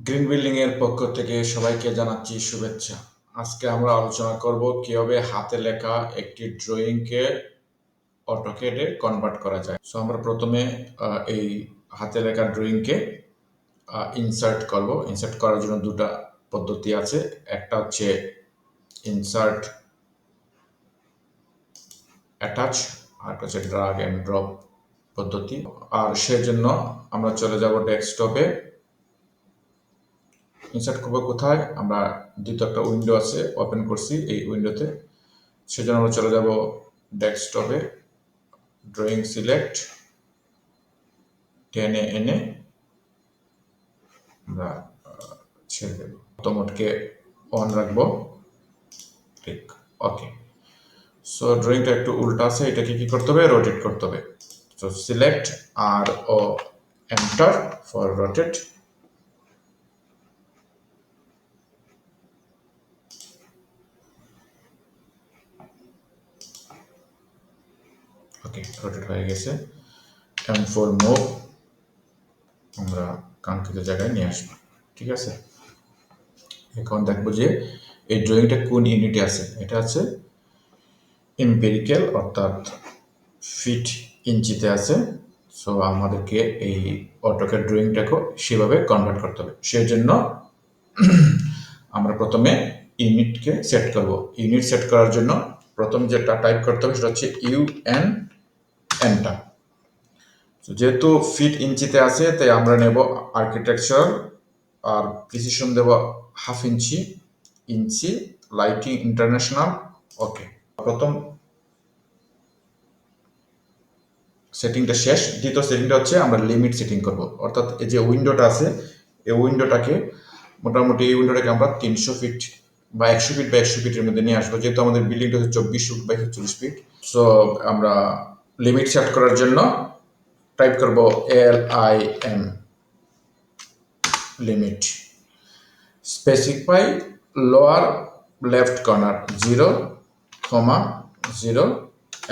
Green building এর পক্ষ থেকে সবাইকে জানাচ্ছি শুভেচ্ছা। আজকে আমরা আলোচনা করব কিভাবে হাতে লেখা একটি ড্রয়িং কে অটোক্যাডে কনভার্ট করা যায়। সো আমরা প্রথমে এই হাতে লেখা ড্রয়িং কে ইনসার্ট করব। ইনসার্ট করার জন্য দুটো পদ্ধতি আছে। একটা হচ্ছে ইনসার্ট অ্যাটাচ, আর একটা হচ্ছে ড্রাগ এন্ড ড্রপ পদ্ধতি। আর সেজন্য আমরা চলে যাব ডেস্কটপে। ইনসার্ট করবো কোথায়? আমরা দ্বিতীয় একটা উইন্ডো আছে, ওপেন করছি এই উইন্ডোতে। সেজন্য আমরা চলে যাব ডেস্কটপে, ড্রয়িং সিলেক্ট, টেনে এনে আমরা ছেড়ে দেব। অটোমোডকে অন রাখবো, ঠিক, ওকে। সো ড্রয়িংটা একটু উল্টা আছে, এটাকে কি করতে হবে? রোটেট করতে হবে। So select R O enter for rotate. Okay, rotate হয়ে গেছে। এন্ড ফর মুভ আমরা কাঙ্ক্ষিত জায়গায় নিয়ে আসবো, ঠিক আছে। এখন দেখবো যে এই ড্রয়িংটা কোন ইউনিটে আছে। এটা আছে এম্পিরিক্যাল, অর্থাৎ ফিট ইঞ্চিতে আছে। সো আমাদেরকে এই অটোক্যাড ড্রয়িংটাকে সেভাবে কনভার্ট করতে হবে। সেজন্য আমরা প্রথমে ইউনিটকে সেট করব। ইউনিট সেট করার জন্য প্রথম যেটা টাইপ করতে হবে সেটা হচ্ছে UN এন্টার। যেহেতু ফিট ইঞ্চিতে আছে তাই আমরা নেব আর্কিটেকচারাল, আর প্রিসিশন দেব হাফ ইঞ্চি, ইঞ্চি, লাইটিং ইন্টারন্যাশনাল, ওকে। প্রথম সেটিংটা শেষ। দ্বিতীয় সেটিংটা হচ্ছে আমরা লিমিট সেটিং করব, অর্থাৎ এই যে উইন্ডোটা আছে এই উইন্ডোটাকে মোটামুটি এই উইন্ডোটাকে আমরা 300 ফিট বা 100 ফিট বা 100 ফিটের মধ্যে নিয়ে আসবো, যেহেতু আমাদের বিল্ডিংটা হচ্ছে 24 ফুট বা 41 ফিট। সো আমরা লিমিট সেট করার জন্য টাইপ করব LIM, limit, specify lower left corner 0,0,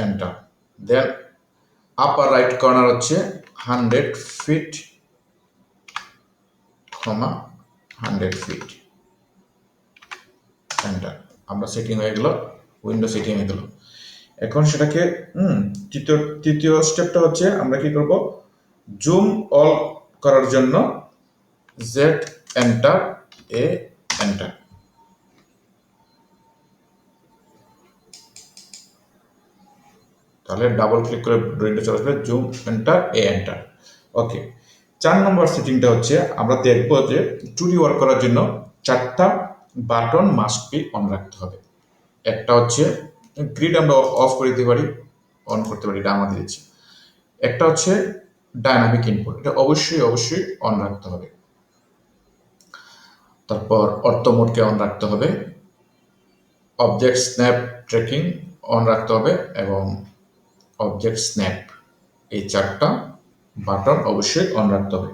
enter. Then upper right corner হচ্ছে 100 ফিট, 100 ফিট, এন্টার। আমরা সেটিং হয়ে গেল, উইন্ডো সেটিং হয়ে গেল। এখন সেটাকে তৃতীয় স্টেপটা হচ্ছে আমরা কি করব? জুম অল করার জন্য Z এন্টার, A এন্টার। তাহলে ডাবল ক্লিক করে ড্রয়িংটা চলে আসবে, জুম এন্টার, A এন্টার, ওকে। 4 নম্বর সেটিংটা হচ্ছে আমরা দেখব যে 2D ওয়ার্ক করার জন্য 4টা বাটন মাস্ট বি অন রাখতে হবে। একটা হচ্ছে গ্রিড, আমরা অফ করে দিতে পারি, অন করতে পারি, এটা আমাদের ইচ্ছে। একটা হচ্ছে ডায়নামিক ইনপুট, এটা অবশ্যই অন রাখতে হবে। তারপর অর্থ মোডকে অন রাখতে হবে, অবজেক্ট স্ন্যাপ ট্র্যাকিং অন রাখতে হবে, এবং অবজেক্ট স্ন্যাপ, এই 4টা বাটন অবশ্যই অন রাখতে হবে।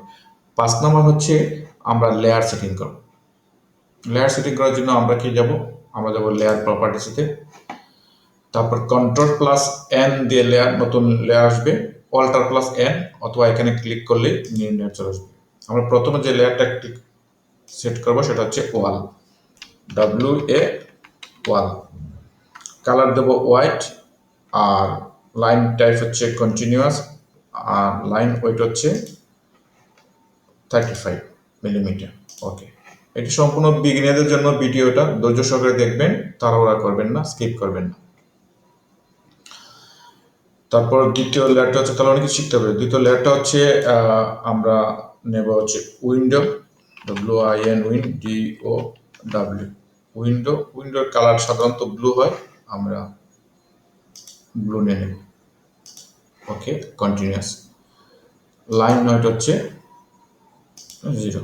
5 নম্বর হচ্ছে আমরা লেয়ার সেটিং করব। লেয়ার সেটিং করার জন্য আমরা কি যাব? আমরা যাব লেয়ার প্রপার্টিসতে, তারপর কন্ট্রোল প্লাস এন দিয়ে লেয়ার, নতুন লেয়ার আসবে, অল্টার প্লাস এন, অথবা এখানে ক্লিক করলে নিউ লেয়ার চলে আসবে। আমরা প্রথমে যে লেয়ারটা সেট করবো সেটা হচ্ছে ওয়াল, WA ওয়াল। কালার দেব হোয়াইট, আর লাইন টাইপ হচ্ছে কন্টিনিউয়াস, আর লাইন ওয়েট হচ্ছে 35 মিলিমিটার, ওকে। এটি সম্পূর্ণ বিগিনারদের জন্য ভিডিওটা ধৈর্য সহকারে দেখবেন, তাড়াহুড়া করবেন না, স্কিপ করবেন না। তারপর দ্বিতীয় লেয়ারটা হচ্ছে, তাহলে অনেক কিছু শিখতে হবে। দ্বিতীয় লেয়ারটা হচ্ছে আমরা নেব হচ্ছে উইন্ডো, WIN, DOW, উইন্ডো। উইন্ডোর কালার সাধারণত ব্লু হয়, আমরা ব্লু নিয়ে নেব, ওকে। কন্টিনিউয়াস, লাইন নট হচ্ছে 0।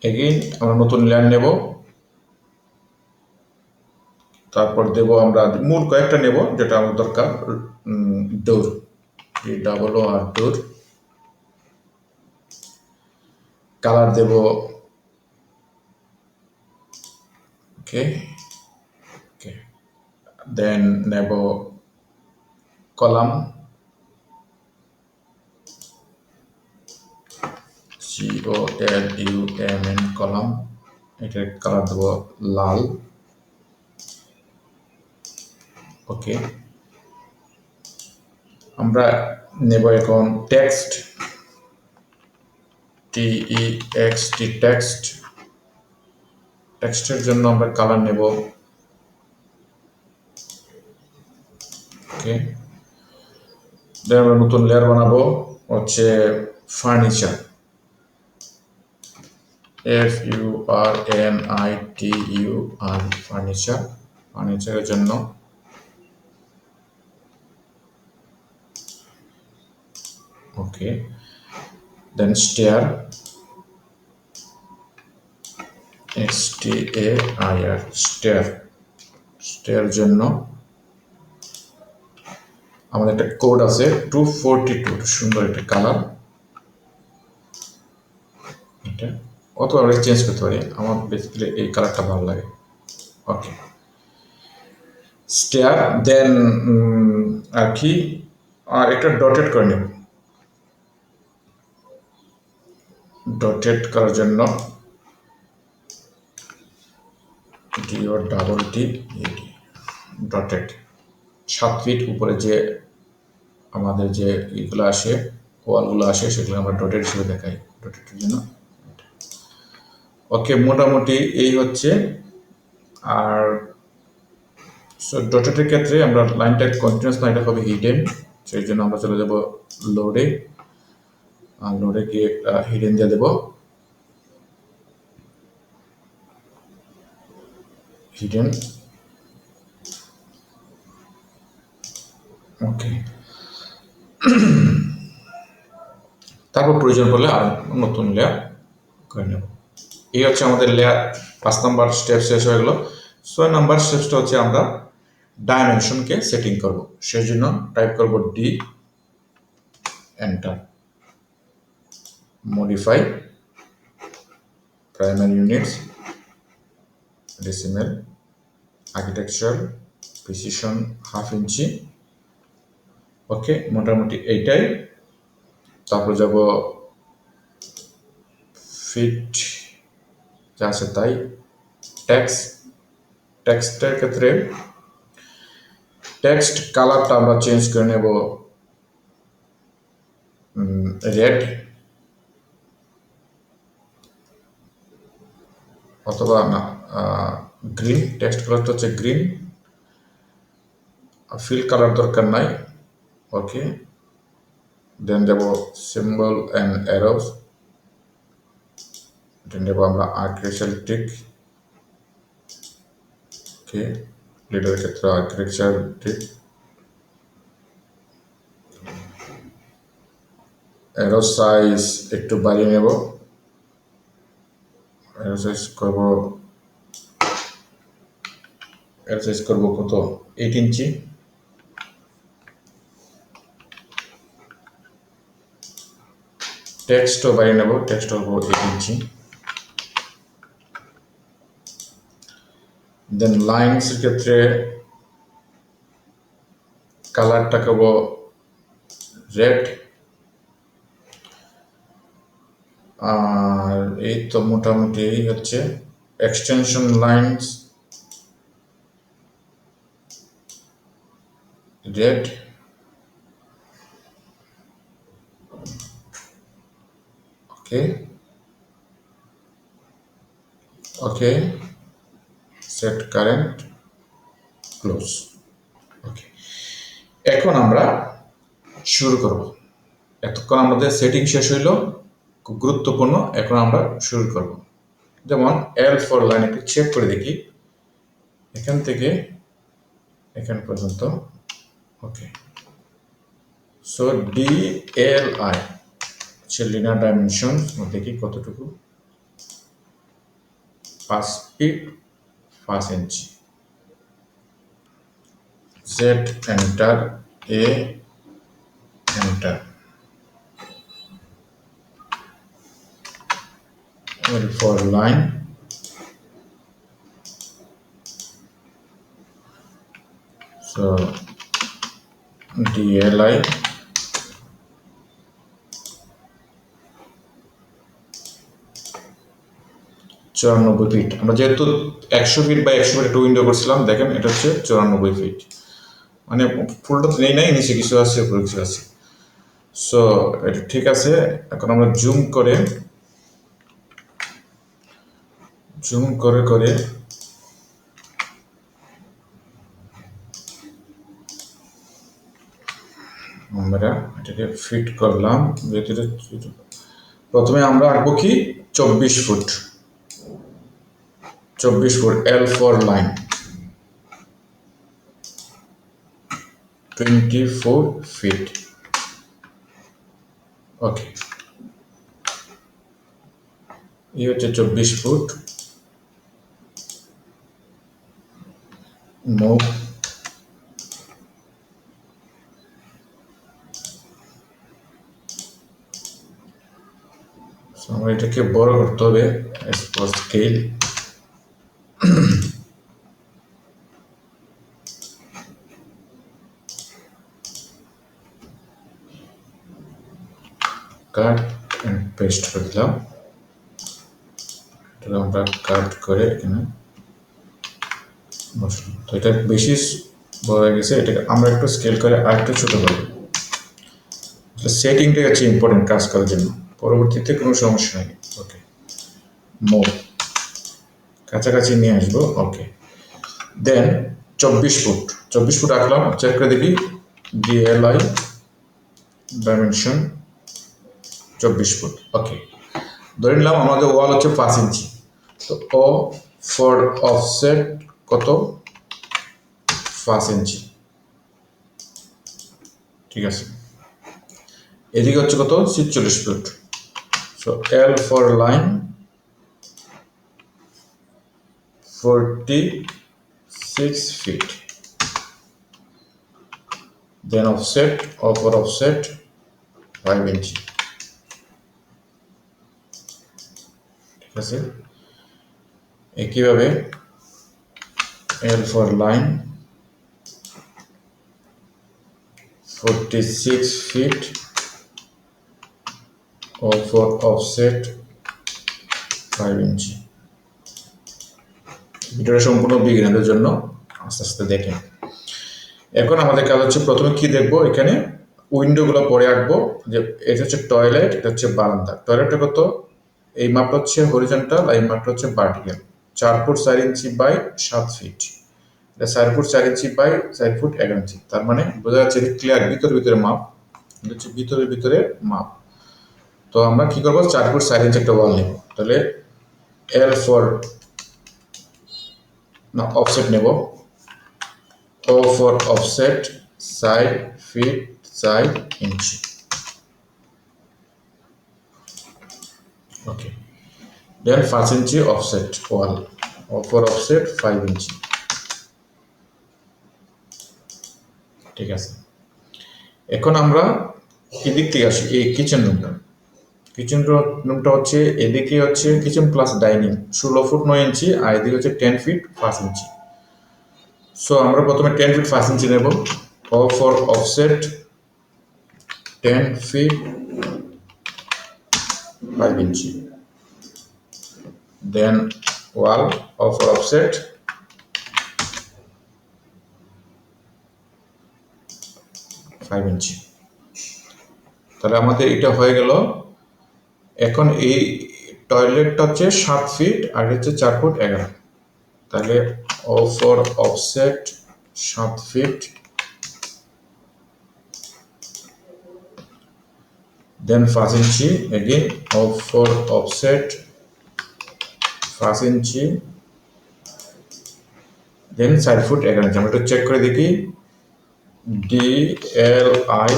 এগেইন আমরা নতুন লেয়ার নেব, তারপর দেব আমরা মূল কয়েকটা নেব যেটা আমার দরকার। ডোর, DOOR, ডোর। কালার দেব, ওকে, ওকে। দেন নেব কলাম, GOLUMN কলাম, এটার কালার দেবো লাল। ওকে, আমরা নেব এখন টেক্সট, TEXT টেক্সট। টেক্সটের জন্য আমরা কালার নেব, ওকে। দেন আমরা নতুন লেয়ার বানাবো হচ্ছে ফার্নিচার, FURNITUR, ফার্নিচার। ফার্নিচারের জন্য ওকে, দেন স্টেয়ার, STAIR, স্টেয়ার। স্টেয়ার জন্য আমাদের একটা কোড আছে 242, সুন্দর একটা কালার, এটা অথবা আমরা চেঞ্জ করতে পারি, আমার বেসিক্যালি এই কালারটা ভালো লাগে। ওকে, স্টেয়ার। দেন আর কি, আর একটা ডটেড করে নেব। ডটেড করার জন্য DOTT, ডটেড। 7 ফিট উপরে যে আমাদের যে এইগুলো আসে, ওয়ালগুলো আসে, সেগুলো আমরা ডটেড হিসেবে দেখাই, ডটেডের জন্য। ওকে, মোটামুটি এই হচ্ছে। আর সো ডটেডের ক্ষেত্রে আমরা লাইনটা কন্টিনিউয়াস, লাইনটা হবে হিডেন, সেই জন্য আমরা চলে যাব লোডে, আর লোডে গিয়ে হিডেন দিয়ে দেব, হিডেন। ওকে, তারপর প্রয়োজন পড়লে আর নতুন লেয়ার করে নেব। এই হচ্ছে আমাদের লেয়ার। 5 নম্বর স্টেপ শেষ হয়ে গেল। 6 নম্বর স্টেপসটা হচ্ছে আমরা ডাইমেনশনকে সেটিং করব। সেই জন্য টাইপ করব D, enter, modify primary units, decimal, architecture, precision 1/2 ইঞ্চি। ওকে, মোটামুটি এইটাই। তারপর যাব ফিট, যা আছে তাই। টেক্সটের ক্ষেত্রে টেক্সট কালারটা আমরা চেঞ্জ করে নেব রেড, অথবা না গ্রিন। টেক্সট কালারটা হচ্ছে গ্রিন, ফিল কালার দরকার নাই। ওকে, দেন যাব সিম্বল অ্যান্ড অ্যারোস, দেন যাব আমরা আর্কিটেকচার টিক। ওকে, লিডারের ক্ষেত্রে আর্কিটেকচার টিক। অ্যারো সাইজ একটু বাড়িয়ে নেব, অ্যারো সাইজ করব কত, 8 ইঞ্চি। টেক্সটও বাড়িয়ে নেব, টেক্সট করব 8 ইঞ্চি। দেন লাইনসের ক্ষেত্রে কালারটা করব রেড। আর এই তো মোটামুটি এই হচ্ছে। এক্সটেনশন লাইনস রেড, ওকে ওকে, সেট কারেন্ট, ক্লোজ। ওকে, এখন আমরা শুরু করব। এতক্ষণ আমাদের সেটিং শেষ হইল, খুব গুরুত্বপূর্ণ। এখন আমরা শুরু করব। যেমন L4 লাইন একটু চেক করে দেখি, এখান থেকে এখান পর্যন্ত। ওকে, সো DLI হচ্ছে লিনিয়ার ডাইমেনশন, দেখি কতটুকু, 5 feet 5 inch. Z enter, A enter, L4 line, so DLI, 94 feet. আমরা যেহেতু 100 ফিট বা 100 ফিট একটা উইন্ডো করছিলাম, দেখেন এটা হচ্ছে 94 ফিট, মানে ফুলটা তো নেই, নিচে কিছু আছে, উপরে কিছু আছে। সো এটা ঠিক আছে। এখন আমরা জুম করে আমরা এটাকে ফিট করলাম ভেতরে। প্রথমে আমরা আঁকবো কি 24 foot, 24 foot L4 line, 24 feet. Okay, এই হচ্ছে 24 ফুট। মুভ, আমরা এটাকে বড় করতে হবে স্কেল। কাট এন্ড পেস্ট করে দিলাম। এটা আমরা কাট করে এখানে বসলাম। তো এটা বেশি বড় হয়ে গেছে, এটাকে আমরা একটু স্কেল করে আরেকটু ছোট করব। সেটিংটা হচ্ছে ইম্পর্টেন্ট কাজ করার জন্য, পরবর্তীতে কোনো সমস্যা নেই। ওকে, মুভ, কাছাকাছি নিয়ে আসবো। ওকে, দেন 24 ফুট, 24 ফুট আঁকলাম। চেক করে দেখি DLI ডাইমেনশন 24 ফুট। ওকে, ধরে নিলাম আমাদের ওয়াল হচ্ছে 5 ইঞ্চি। তো ও ফর অফসেট কত? 5 ইঞ্চি। ঠিক আছে, এদিকে হচ্ছে কত? 46 foot. So L for line 46 feet. Then offset, for offset 5 inch. ঠিক আছে, একইভাবে L for line 46 feet, O for offset 5 ইঞ্চি। ভিডিওটা সম্পূর্ণ বিগিনারদের জন্য, আস্তে আস্তে দেখেন। এখন আমাদের কাজ হচ্ছে প্রথমে কি দেখবো, এখানে উইন্ডোগুলো পরে আঁকবো। যে এটা হচ্ছে টয়লেট, এটা হচ্ছে বারান্দা। টয়লেটটা কত? এই মাপটা হচ্ছে হরিজন্টাল, এই মাপটা হচ্ছে vertical. 4 foot 4 inch by 7 feet. এটা 4 foot 4 inch by 4 foot 11 inch. তার মানে বোঝা যাচ্ছে এটা ক্লিয়ার, ভিতরে মাপ। এটা হচ্ছে ভিতরে মাপ। তো আমরা কি করবো, 4 ফুট 4 ইঞ্চি একটা ওয়াল নেব। তাহলে L ফর না অফসেট নেব, O for offset side feet side inch. Okay, then 5 inch offset wall, O for offset 5 inch. ঠিক আছে, এখন আমরা এদিক থেকে আসি, এই কিচেন রুমটা হচ্ছে এদিকে হচ্ছে কিচেন প্লাস ডাইনিং 16 ফুট 9 ইঞ্চি, আর এদিকে হচ্ছে 10 ফিট 5 ইঞ্চি। সো আমরা প্রথমে 10 ফিট 5 ইঞ্চি নেব। O for offset 10 feet 5 inch. Then wall, O for offset 5 inch. তাহলে আমাদের এটা হয়ে গেল। এখন এই টয়লেটটা হচ্ছে 7 ফিট আর হচ্ছে 4 ফুট 11। তাহলে O for offset 7 feet, then 5 inch again, O for offset 5 inch, then 4 foot 11 inch. আমরা একটু চেক করে দেখি DLI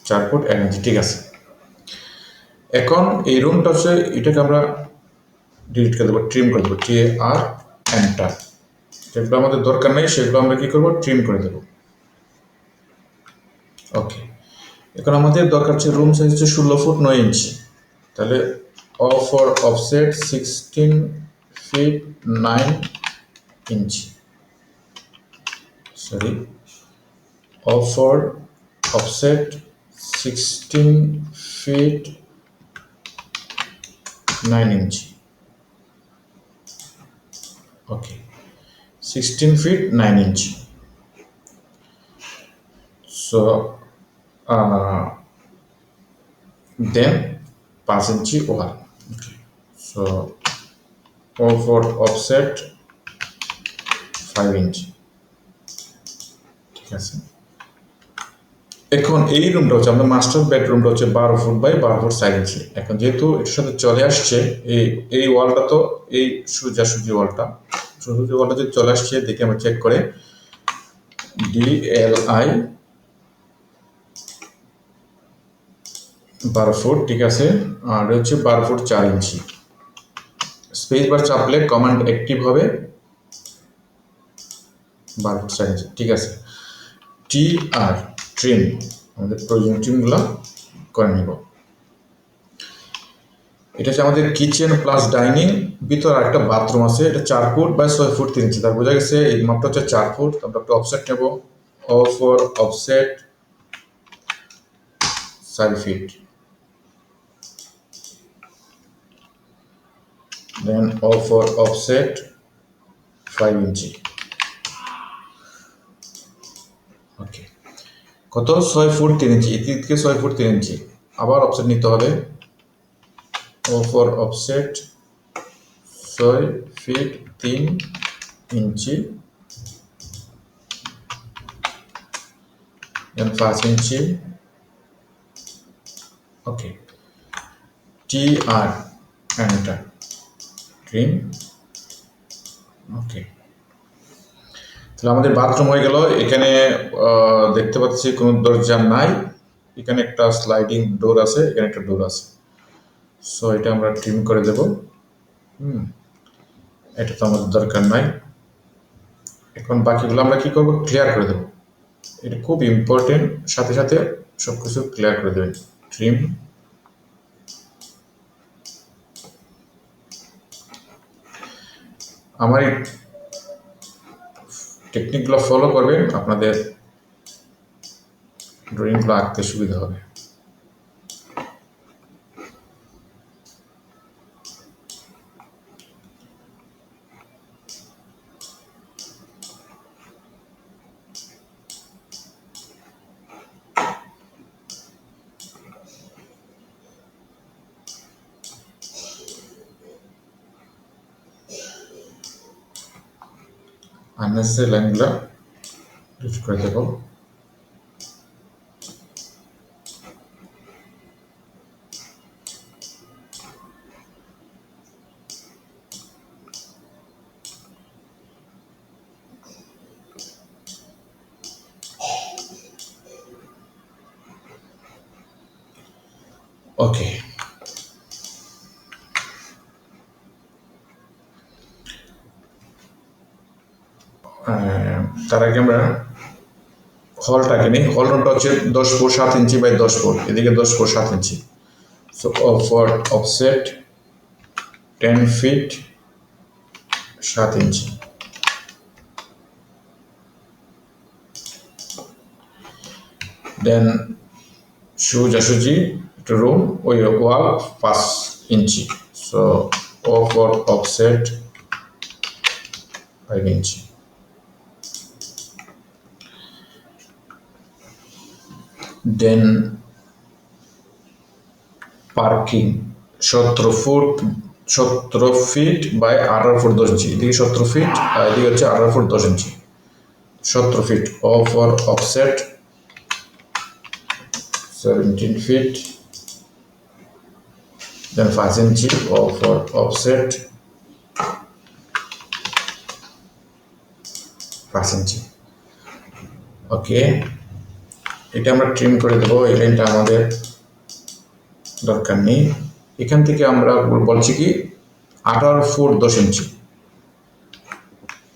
4 ফুট 11 ইঞ্চি। ঠিক আছে, এখন এই রুমটা হচ্ছে, এটাকে আমরা ডিলিট করে দেবো, ট্রিম করে দেবো, TR এন্টার। যেগুলো আমাদের দরকার নেই সেগুলো আমরা কি করবো, ট্রিম করে দেবো। ওকে, এখন আমাদের দরকার হচ্ছে রুম সাইজ হচ্ছে 16 ফুট 9 ইঞ্চি। তাহলে O for offset 16 feet 9 inch, sorry, O for offset 16 feet 9 inch. Okay, 16 feet 9 inch. So then 5 inch wall. Okay. So all for offset 5 inch. ঠিক আছে, এখন এই রুমটা হচ্ছে আমাদের মাস্টার বেডরুমটা হচ্ছে 12 ফুট বাই 12 ফুট 4 ইঞ্চি। এখন যেহেতু এটার সাথে চলে আসছে এই এই ওয়ালটা, তো এই সোজাসুজি ওয়ালটা, সোজাসুজি ওয়ালটা যদি চলে আসছে দেখে আমরা চেক করে DLI 12 ফুট, ঠিক আছে, আর হচ্ছে 12 ফুট 4 ইঞ্চি। স্পেস বার চাপলে কমান্ড অ্যাক্টিভ হবে 12 ফুট 4 ইঞ্চি, ঠিক আছে। TR ট্রিম, আমাদের প্রয়োজনীয় ট্রিমগুলো করে নেব। এটা হচ্ছে আমাদের কিচেন প্লাস ডাইনিং, ভিতরে একটা বাথরুম আছে, এটা 4 ফুট বাই 6 ফুট 3 ইঞ্চি। তার বোঝা গেছে এই মাপটা হচ্ছে 4 ফুট। আমরা একটা অফসেট নেব, O for offset 4 feet, then O for offset 5 inch. Okay, কত? 6 ফুট 3 ইঞ্চি, এদিকে 6 ফুট 3 ইঞ্চি। আবার অফসেট নিতে হবে, ও ফর অফসেট 6 ফিট 3 ইঞ্চি, দেন 5 ইঞ্চি। Okay, TR enter, trim. Okay, তাহলে আমাদের বাথরুম হয়ে গেল। এখানে দেখতে পাচ্ছি কোনো দরজা নাই, এখানে একটা স্লাইডিং ডোর আছে, এখানে একটা ডোর আছে। সো এটা আমরা ট্রিম করে দেব। এটা তো আমাদের দরকার নাই। এখন বাকিগুলো আমরা কি করব? ক্লিয়ার করে দেব। এটা খুব ইম্পর্টেন্ট, সাথে সাথে সব কিছু ক্লিয়ার করে দেবেন। ট্রিম, আমার এই টেকনিকগুলো ফলো করবেন, আপনাদের ড্রয়িংগুলো আঁকতে সুবিধা হবে। আননেসেসারি লাইনগুলো ডিলিট করে দেব। ওকে, তার আগে আমরা হলটাকে নিই। হল রুমটা হচ্ছে 10 ফুট 7 ইঞ্চি বাই 10 ফুট, এদিকে 10 ফুট 7 ইঞ্চি। সো ফর অফসেট 10 ফিট 7 ইঞ্চি। দেন সোজাসুজি রুম ওই ওয়াল 5 ইঞ্চি। So O for offset 5 inch. Then parking 17 feet by 18 foot 10 ইঞ্চি, এদিকে 17 ফিট আর এদিকে হচ্ছে 18 ফুট 10 ইঞ্চি। 17 feet, O for offset 17 feet, then 5 inch for offset 5 inch। Okay, এটা আমরা ট্রিম করে দেবো, এই লাইনটা আমাদের দরকার নেই। এখান থেকে আমরা বলছি কি 18 ফুট 10 ইঞ্চি।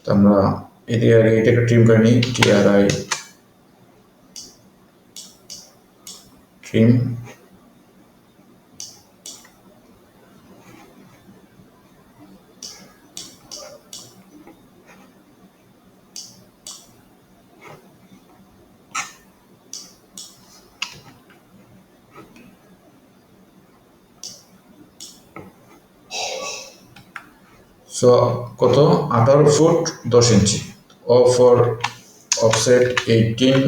তো আমরা এদিকে আগে এটাকে ট্রিম করে নিই, TRI ট্রিম। সো কত 18 foot 10 inch O for offset 18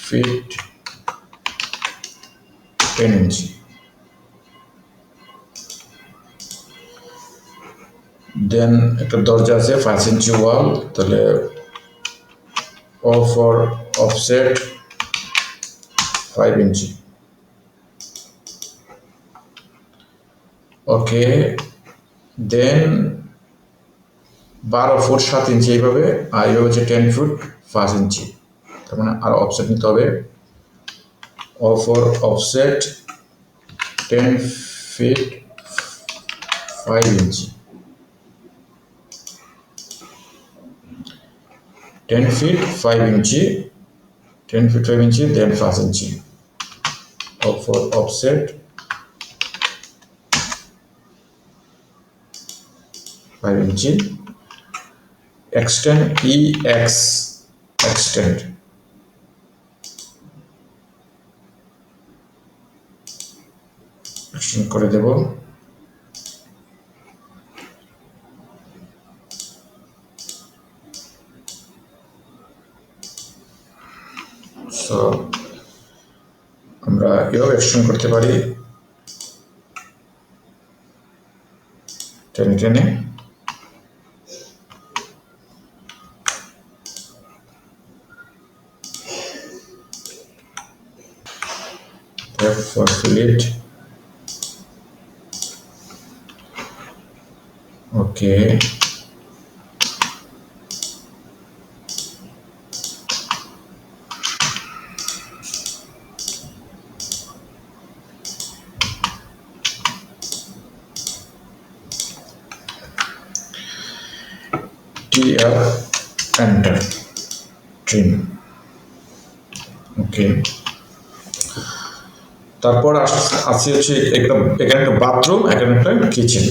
feet 10 inch then একটা দরজা আছে 5 ইঞ্চি ওয়াল তাহলে O for offset 5 inch okay then 12 foot 7 inch এইভাবে আর এইভাবে হচ্ছে 10 ফুট 5 ইঞ্চি তার মানে আর অফসেট নিতে হবে O for offset 10 feet 5 inch 10 feet 5 inches 10 feet 5 inches then 5 inches for offset 5 inches extend ex extend করে দেব সো আমরা এভাবে এক্সটেন্ড করতে পারি টেনে টেনে for fillet okay TR enter trim okay তারপর আছে হচ্ছে এখানে একটা বাথরুম এখানে একটা কিচেন